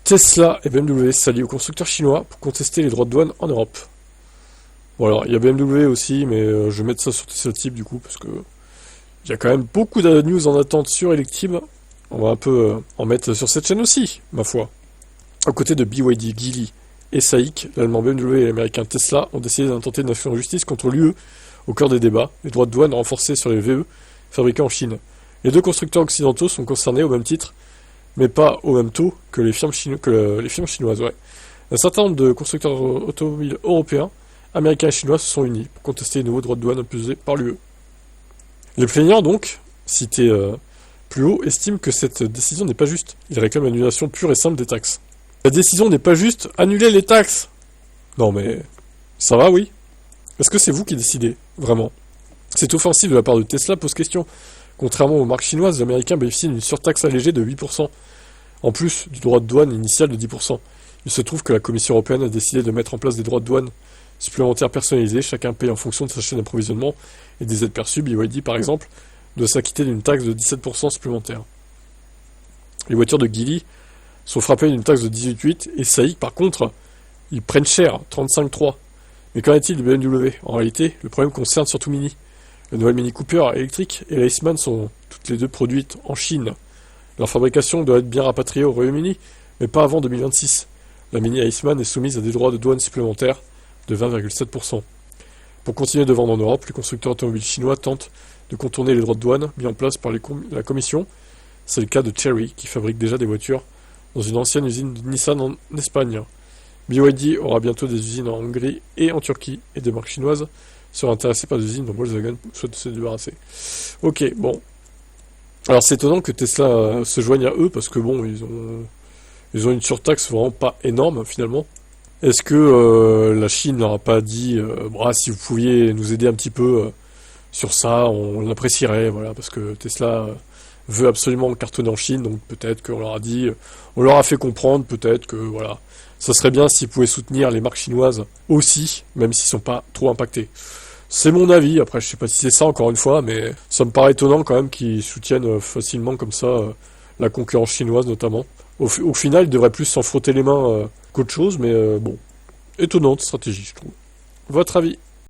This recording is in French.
Tesla et BMW s'allient aux constructeurs chinois pour contester les droits de douane en Europe. Bon alors, il y a BMW aussi, mais je vais mettre ça sur Tesla Type du coup, parce que il y a quand même beaucoup de news en attente sur Electrib. On va un peu en mettre sur cette chaîne aussi, ma foi. Aux côtés de BYD, Geely et SAIC, l'allemand BMW et l'américain Tesla ont décidé d'intenter une action en justice contre l'UE au cœur des débats, les droits de douane renforcés sur les VE fabriqués en Chine. Les deux constructeurs occidentaux sont concernés au même titre, mais pas au même taux que les firmes, les firmes chinoises. Ouais. Un certain nombre de constructeurs automobiles européens, américains et chinois se sont unis pour contester les nouveaux droits de douane imposés par l'UE. Les plaignants, donc, cités plus haut, estiment que cette décision n'est pas juste. Ils réclament l'annulation pure et simple des taxes. La décision n'est pas juste, annuler les taxes. Non mais, ça va, oui. Est-ce que c'est vous qui décidez, vraiment? Cette offensive de la part de Tesla pose question. Contrairement aux marques chinoises, les Américains bénéficient d'une surtaxe allégée de 8%, en plus du droit de douane initial de 10%. Il se trouve que la Commission européenne a décidé de mettre en place des droits de douane supplémentaires personnalisés, chacun paye en fonction de sa chaîne d'approvisionnement et des aides perçues. BYD, par exemple, doit s'acquitter d'une taxe de 17% supplémentaire. Les voitures de Geely sont frappées d'une taxe de 18,8 et SAIC, par contre, ils prennent cher, 35,3. Mais qu'en est-il de BMW? En réalité, le problème concerne surtout Mini. La nouvelle Mini Cooper électrique et la Iceman sont toutes les deux produites en Chine. Leur fabrication doit être bien rapatriée au Royaume-Uni, mais pas avant 2026. La Mini Iceman est soumise à des droits de douane supplémentaires de 20,7%. Pour continuer de vendre en Europe, les constructeurs automobiles chinois tentent de contourner les droits de douane mis en place par la Commission. C'est le cas de Chery, qui fabrique déjà des voitures dans une ancienne usine de Nissan en Espagne. BYD aura bientôt des usines en Hongrie et en Turquie, et des marques chinoises seraient intéressées par des usines dont Volkswagen souhaite se débarrasser. Ok, bon. Alors c'est étonnant que Tesla se joigne à eux, parce que bon, ils ont une surtaxe vraiment pas énorme, finalement. Est-ce que la Chine n'aura pas dit si vous pouviez nous aider un petit peu sur ça, on l'apprécierait, voilà, parce que Tesla veut absolument cartonner en Chine, donc peut-être qu'on leur a dit, on leur a fait comprendre, peut-être que, voilà, ça serait bien s'ils pouvaient soutenir les marques chinoises aussi, même s'ils sont pas trop impactés. C'est mon avis, après je sais pas si c'est ça encore une fois, mais ça me paraît étonnant quand même qu'ils soutiennent facilement comme ça la concurrence chinoise notamment. Au final, ils devraient plus s'en frotter les mains qu'autre chose, mais bon, étonnante stratégie je trouve. Votre avis?